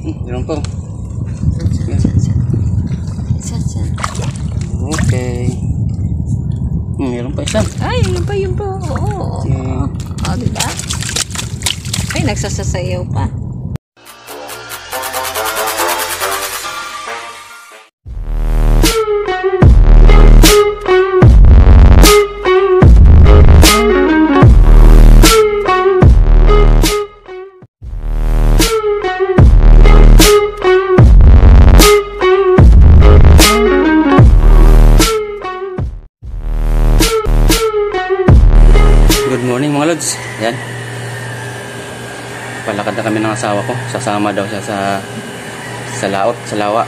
Meron po. Isa. Okay. Meron pa isa. Ay, yun pa. Oo. Okay. Diba? Ay, nagsasasayaw pa. Good morning mga lods. Yan. Palakad na kami ng asawa ko. Sasama daw siya sa laot, sa lawa.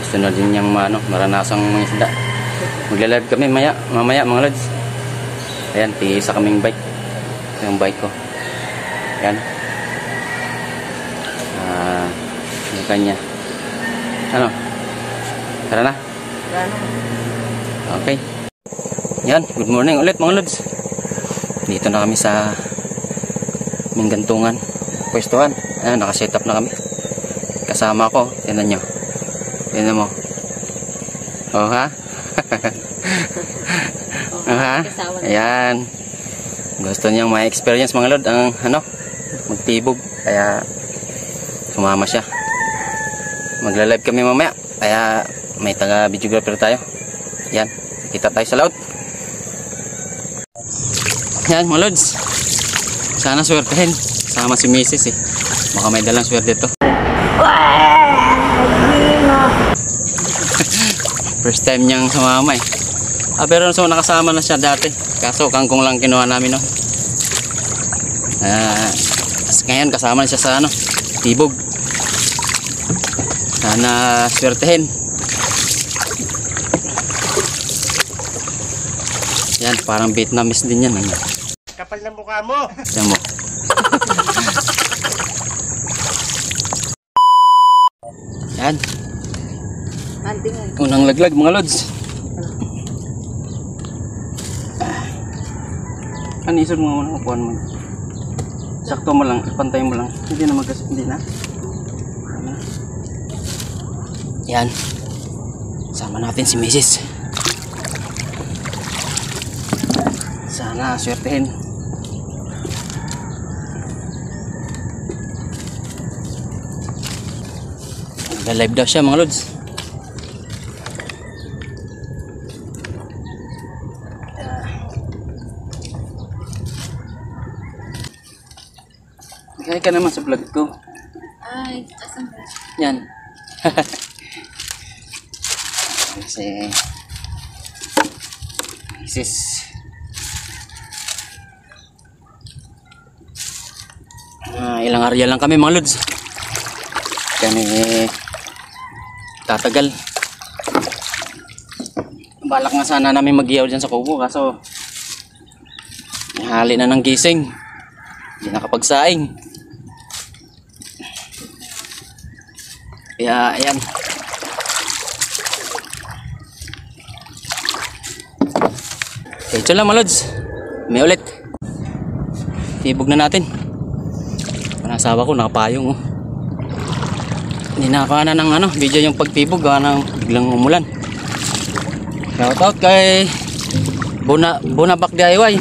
Gusto na din niyang maranasang mga isda. Magla-live kami mamaya mga lods. Ayan, tiisa kaming bike. Yung bike ko. Yan. Yung kanya. Ano? Tara na. Okay. Yan, good morning ulit mga lods. Dito na kami sa Minggantungan pwestuhan. Ayan, nakaset up na kami. Kasama ko, tingnan nyo. Tingnan mo. Oh ha? Oh ha? Ayan. Gusto niyang may experience mga lod ang magtibog. Kaya sumama siya. Magla-live kami mamaya. Kaya may taga videographer tayo. Yan, kita tayo sa laut. Yan mga lods. Sana swertehin. Sama si Mrs. eh. Baka may dalang swerte dito. First time niyang sumama eh. Pero so nakasama na siya dati. Kaso kangkong lang kinuha namin no. Ngayon kasama na siya sa tibog. Sana swertehin. Yan, parang Vietnamese din yan. Kapal na mukha mo. Yan mo. Yan. Unang laglag mga lods. Isod mo muna, upuan mo. Sakto mo lang, ipantay mo lang. Hindi na hindi na. Yan. Sama natin si Mrs. Sana swertehin. Nag-live daw siya mga lods. Kaya ka naman sa vlog ko. Ay, asan ba? Yan. Kasi Mrs. Ilang area lang kami mga lods. Kami tatagal. Balak nga sana namin mag-iyaw dyan sa kubo. Kaso hali na ng gising. Hindi nakapagsaing. Kaya ayan. Okay, ito lang mga lods. May ulit. Tibog na natin. Panasawa ko nakapayong oh. Hindi nakakawa na ng video yung pagtibog ng biglang umulan. Shoutout kay Bonabak DIY.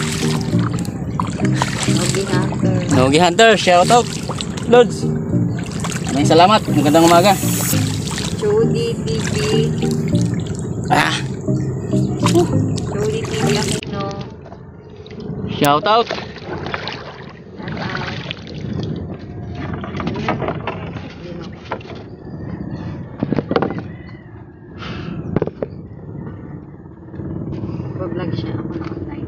Nogi Hunter, shoutout. Lods. May salamat. Magandang umaga. Jody TV. Jody TV Aquino. Shoutout. Vlog siya ako na online.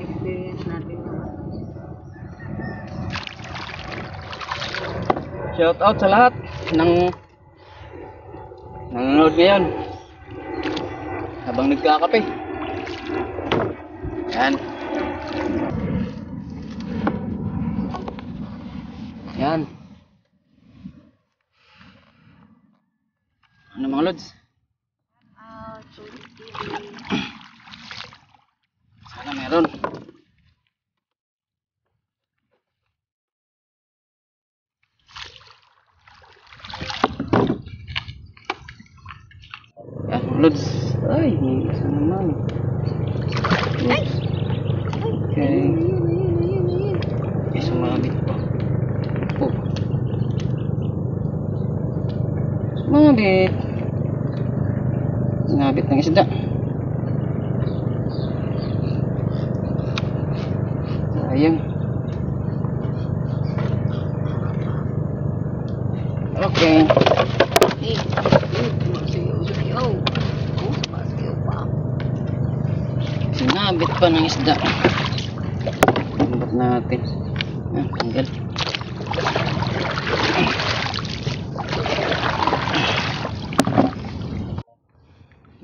Experience natin naman. Shout out sa lahat ng nanonood ngayon habang nagkakape. Yan. Yan. Ano mga lods? Jody TV. Sana Meron. Yan, lods. Ay, may isa naman. Ay! Okay. May sumabit pa. Oh. Sumabit. Sumabit ng isda. Sayang. Okay. Sinabit pa ng isda. Tanggat natin. Ah, tanggal.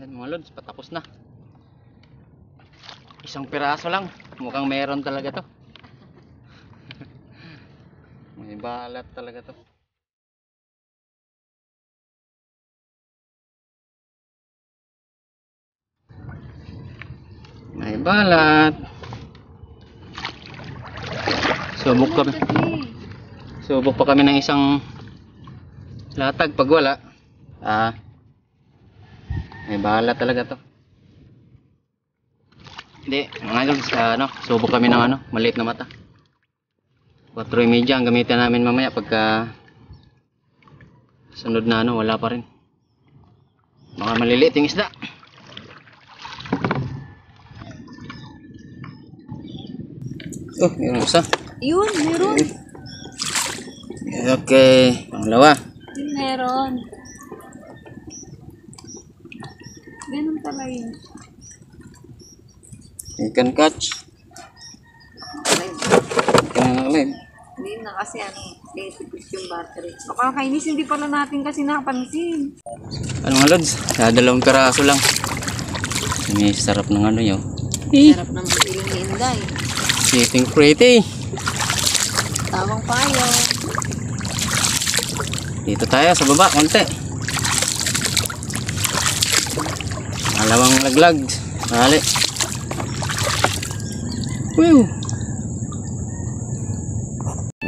Yan mga lods, patapos na. Isang piraso lang. Mukhang meron talaga to. May balat talaga to. May balat. Subok kami. Subok pa kami ng isang latag pag wala. May balat talaga to. Hindi, mga idol, subok kami ng maliit na mata. 4.30 ang gamitin namin mamaya pagka sunod na wala pa rin. Baka maliliit yung isda. Oh, meron isa. Yun, meron. Okay, pangalawa. Yun, meron. Ganun pala yun. You can catch. You can live. Hindi na kasi titipid yung battery. Nakakainis, hindi pala natin kasi napansin. Ano mga lods? Dalawang piraso lang. May sarap ng yun. Sarap ng butiling ni Inday. Sitting pretty. Tamang payo. Dito tayo sa baba, konti. Dalawang laglag. Dali. Woo!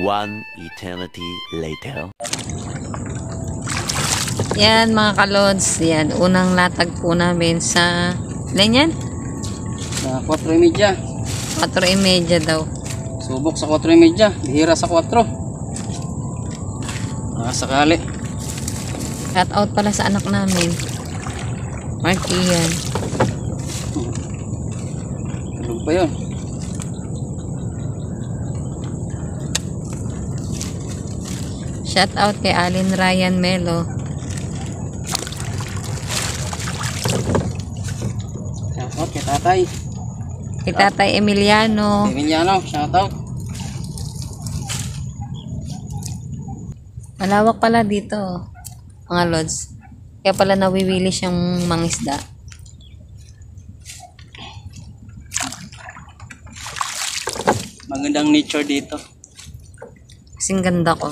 One eternity later. Yan mga kalods. Yan, unang latag po namin sa... Ilan yan? Sa 4.30. 4.30 daw. Subok sa 4.30. Bihira sa 4. Nakasakali. Shout out pala sa anak namin. Marky yan. Tulog pa yun. Shout out kay Alin Ryan Melo. Shout out kay tatay. Kay Tatay Emiliano. Emiliano, shout out. Malawak pala dito, mga lods. Kaya pala nawiwili siyang mangisda. Magandang nature dito. Kasing ganda ko.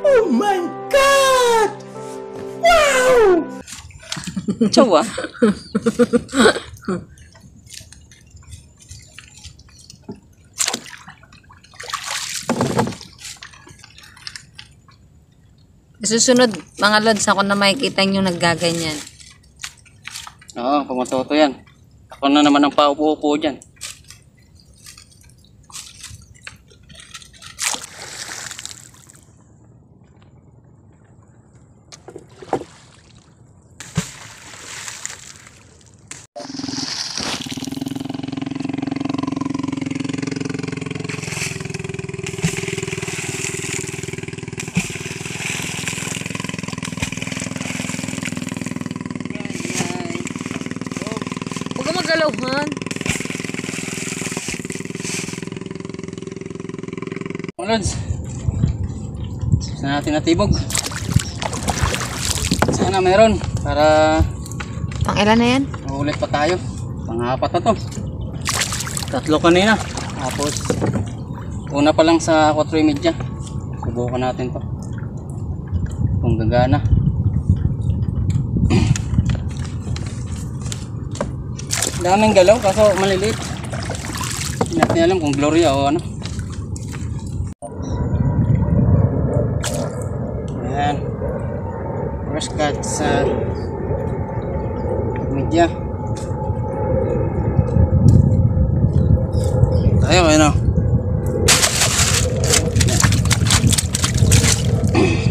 Oh my God! Wow! Tsawa. Susunod, mga lods, ako na makikita nyo naggaganyan. Oo, pumatoto yan. Ako na naman ang paupo-upo dyan. Huwag ka magalawhan. Mga lods, sana natin natibog. Sana meron para Pang ilan na yan? ulit pa tayo. Pang-apat na to. 3 kanina. Tapos una pa lang sa 4.30. Subukan natin to kung gagana. Daming galaw kaso maliliit. Hindi natin alam kung Gloria o ano. Ayan. First cut sa media. Tayo, ano?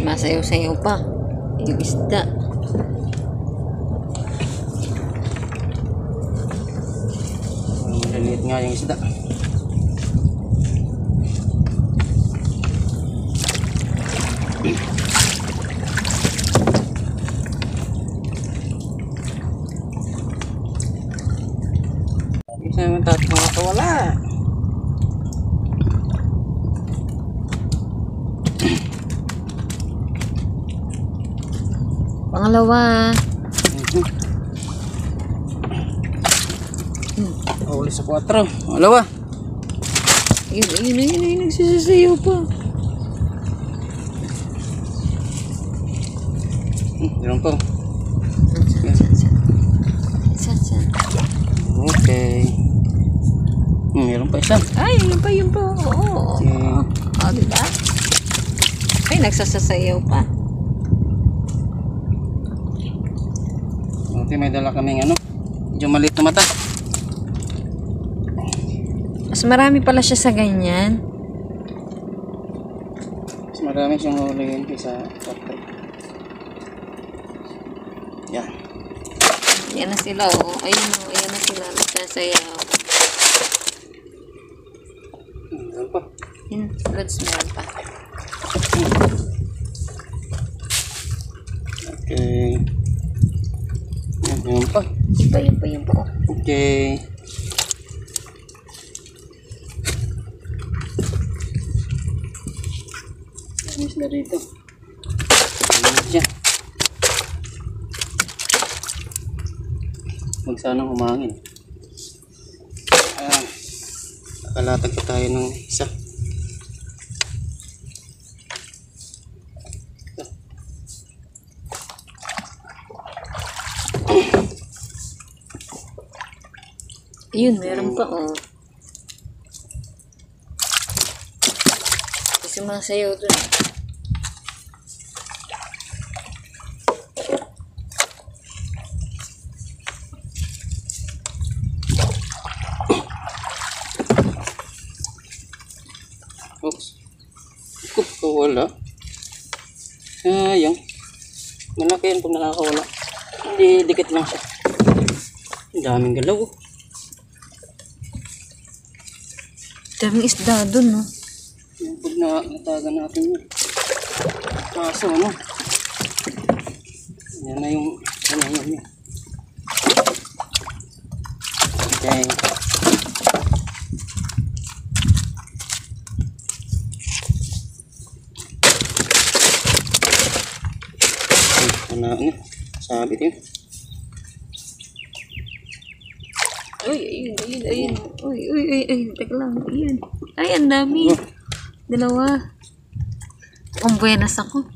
Masayaw-sayaw pa. Yung isda. Maliliit nga yung isda. Isa naman tayo makakawala. Pangalawa. Huli sa 4. Alawa. Ayun. Nagsasayaw pa. Meron pa. Saan? Okay. Meron pa isa. Ay, yun pa. Oo. Okay. Diba? Ay, nagsasayaw pa. Okay, may dala kaming ano. Medyo maliit na mata. Mas marami pala siya sa ganyan. Mas marami siyang hulihin kaysa factory. Yan. Yan na sila, oh. Ayun na sila. Nagsasayaw. Meron pa. Yun, loads meron pa. Okay. Yan, meron pa. Yun pa, oh. Okay. Anis na rito. Anis siya. Huwag sanang humangin. Ayan. Nakalatag pa tayo ng isa. Ayun, meron pa, oh. Kasi masayaw dun. Oops. Wala. Sayang. Malaki yan pag nakakawala. Hindi, dikit lang siya. Ang daming galaw. Daming isda dun, no? Yung pag natagan natin yun. Kaso, ano? Yan na yung, yan. Okay. Wala na. Sabit yun. Ayun. Uy. Teka lang. Ayun. Ay, ang dami. Dalawa. Ang buenas ako.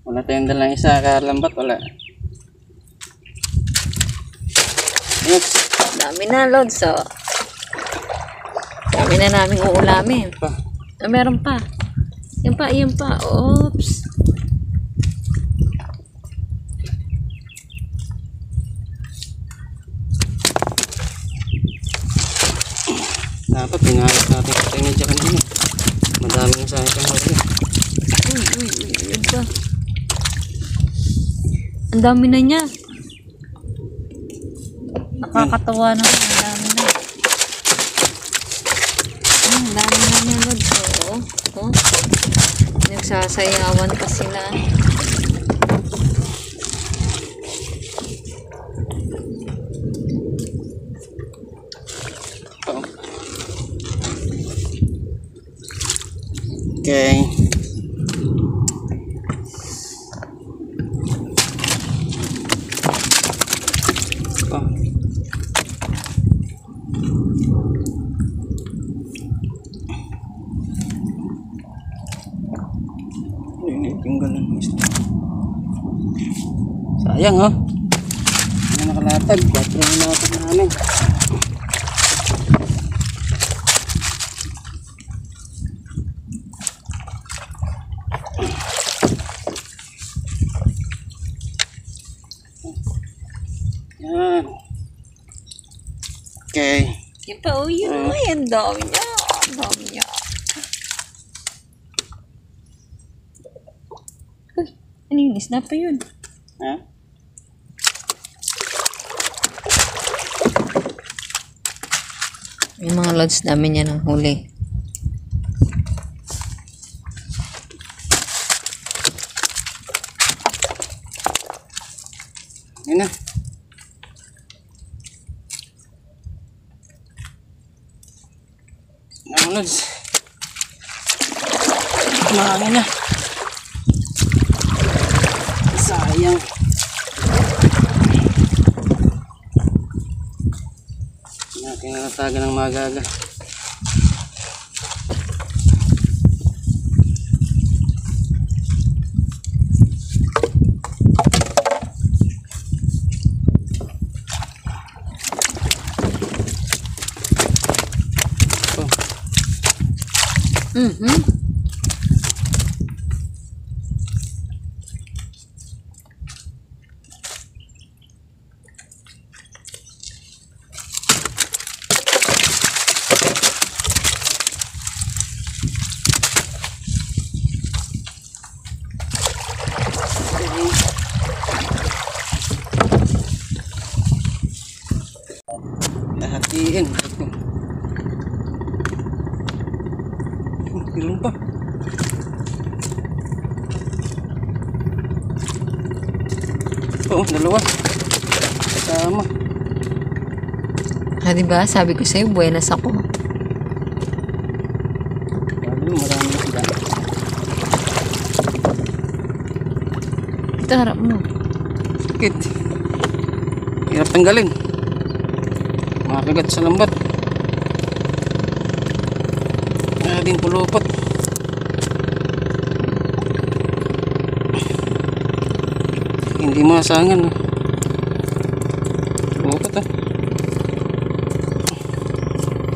Wala tayong dalang isa. Kalambat, wala. Oops. Dami na, Lods. So, dami na namin uulamin. Pa. Ah, meron pa. Yan pa. Oops. Dapat pinahalas natin sa tinidya kanina. Madami na sa akin huli. Uy. Yan pa. Ang dami na niya. Nakakatawa na. Ang dami na. Ang dami na niya, Lods. Oh. Nagsasayawan pa sila. Okay. Oh. Lilit yung ganun. Sayang oh. Ano nakalatag? 4 na natin namin. Yan. Okay. Yun pa, oh, yun. Ay, ang dami niya. Ang dami niya. Uy, ano yun? Isna pa yun. Ha? Yung mga lods namin yan ang huli. Yan na. Ang lods. Marami na. Sayang. Natin natagan ng magaga. Lahatiin. Meron pa. Oo, dalawa. Kasama. Ha, diba? Sabi ko sa'yo, buenas ako. Lalo, marami na sila. Ito, harap mo. Sakit. Hirap tanggalin. Makagat sa lambat. Din pulupot. Hindi masangan. Pulupot ah.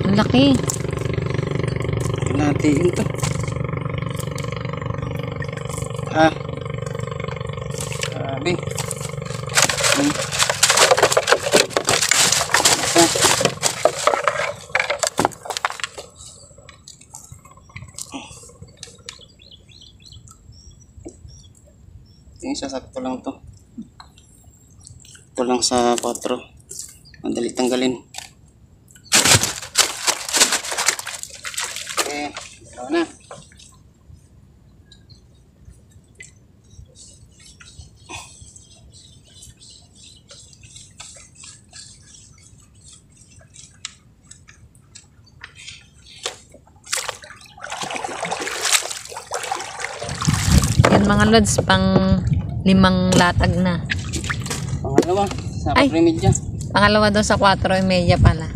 Ang laki. Natiin to. Ah. Sabi. Yung sasakto lang to. Ito lang sa 4. Madali tanggalin. Okay, ito na. Yan mga lods, pang 5 latag na. Pangalawa, sa Ay. premedya. Pangalawa daw sa 4:30 pala.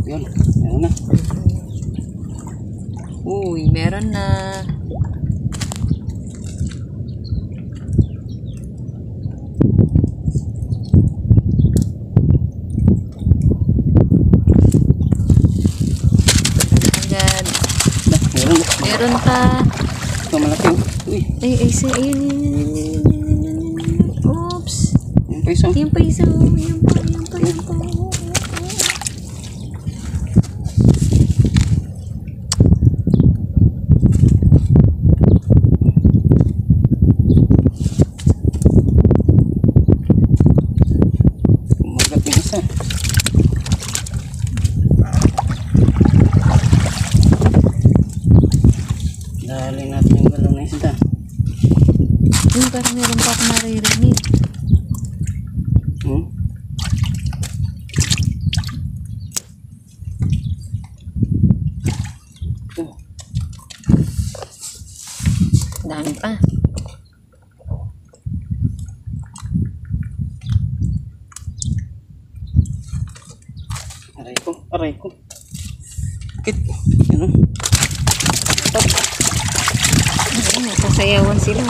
Yun, meron na. Uy, meron na. Agad. Meron na. Meron pa. Ito malaki. Uy, Ay, ayun. Oops. yung pa isa. Yan pa isa. Yan pa. Umagat yung isa. Dali natin yung galaw na isda. Yung parang meron pa ako naririnig. Hmm? Ito. Dami pa. Aray ko. Kit, ano? Ayun, sasayawan sila.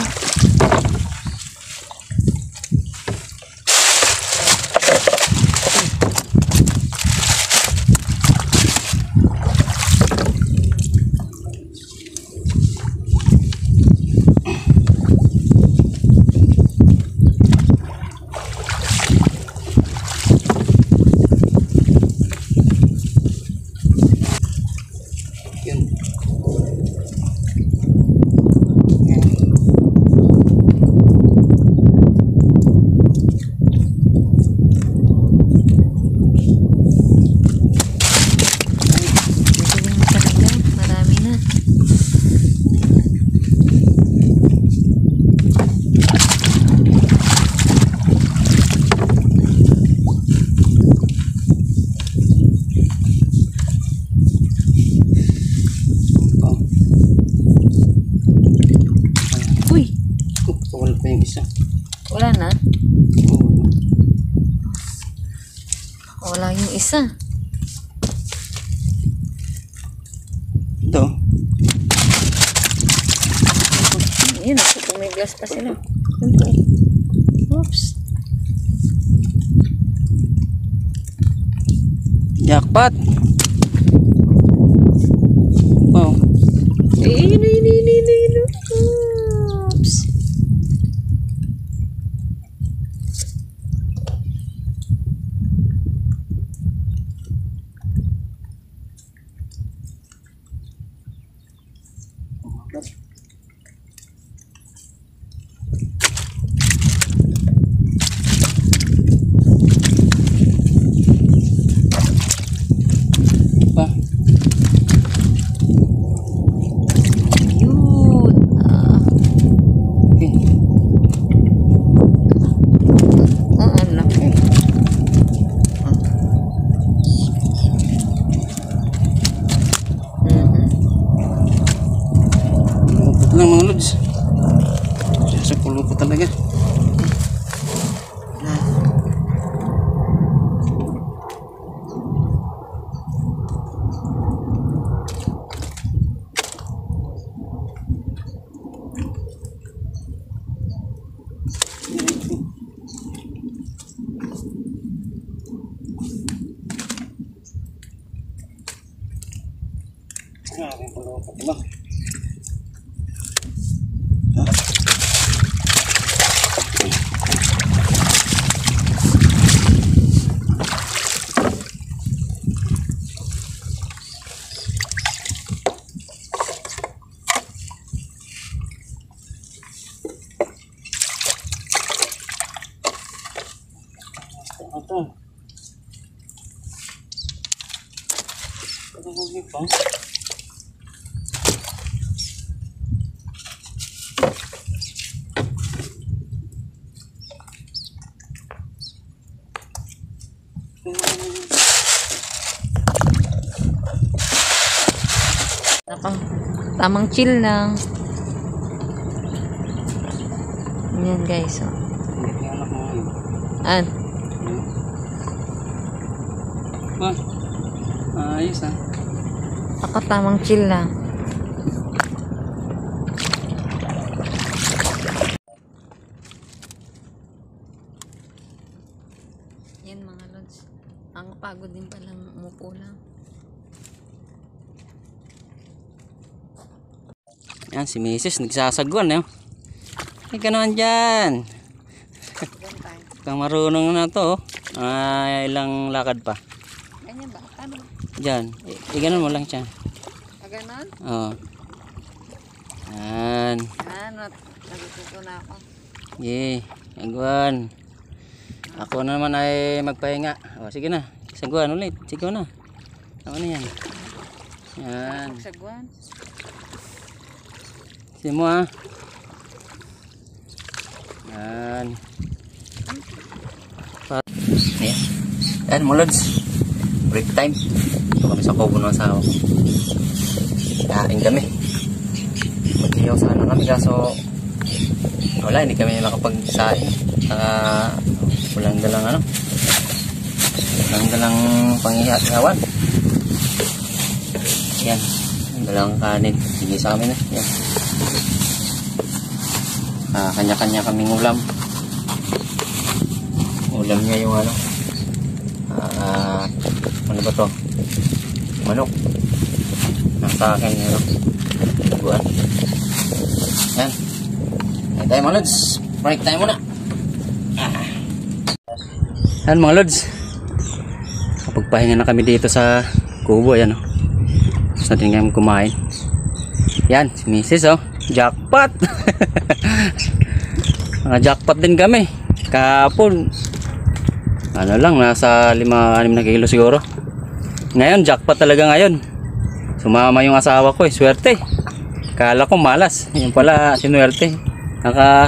Yun. Magaling na talaga. Marami na. Oh. Uy! Wala pa yung isa. Wala na. Wala yung isa. Ito. Ayun, may glass pa sila. Oops. Jackpot. Oh. Ayun. Oops. Pa. Yun. Okay. Ang laki. Pulupot lang mga lods. Sa pulupot talaga. Grabe yung pulupot ba? Ito. Ito ko pa. Tamang chill lang. Yan guys. Oh. An? Ba? Ayos ah. Ako tamang chill lang. Yan mga lods. Ang pagod din palang umupo lang. Yan si Mrs. nagsasagwan eh. Ay ka naman dyan. Kang marunong na to. Ilang lakad pa. Ganyan ba? Ano? Dyan. Iganon mo lang siya. Ganon? Oo. Yan. Ano? Nagtuto na ako. Yee. Sagwan. Ako naman ay magpahinga. O sige na. Sagwan ulit. Sigaw na. Ako na yan. Yan. Sagwan. Sige mo ha. Yan. Ayan. Ayan mga lods. Break time. Ito kami sa kubo ng asawa ko. Kain kami. Mag-iyaw sana kami kaso wala, hindi kami nakapagsain. Walang dalang ano. Ang dalang panghihawan. Yan. Ang dalang kanin. Sige sa amin na. Yan. Kanya-kanya kaming ulam. Ulam niya yung ano. Ano ba to? Manok. Nasa akin ano. Buwan. Yan. Yan tayo mga lods. Break tayo muna. Yan mga lods. Kapagpahinga na kami dito sa kubo. Ayan o. Gusto natin kayong kumain. Yan. Si Mrs. oh. Jackpot. Mga jackpot din kami. Kahapon. Ano lang. Nasa 5-6 na kilo siguro. Ngayon. Jackpot talaga ngayon. Sumama yung asawa ko eh. Swerte. Kala ko malas. Yung pala sinuwerte.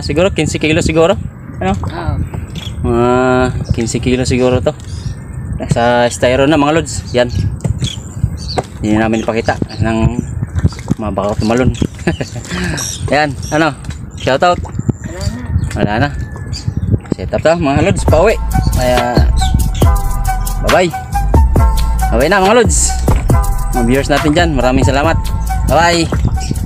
Siguro 15 kilo siguro. Ano? Mga 15 kilo siguro to. Sa styro na mga lods. Yan. Hindi namin ipakita ng mga baka tumalon. Yan. Ano? Shoutout. Wala na. Set up to mga lods. Pauwi. Kaya bye bye. Bye bye na mga lods. Mga viewers natin dyan. Maraming salamat. Bye bye.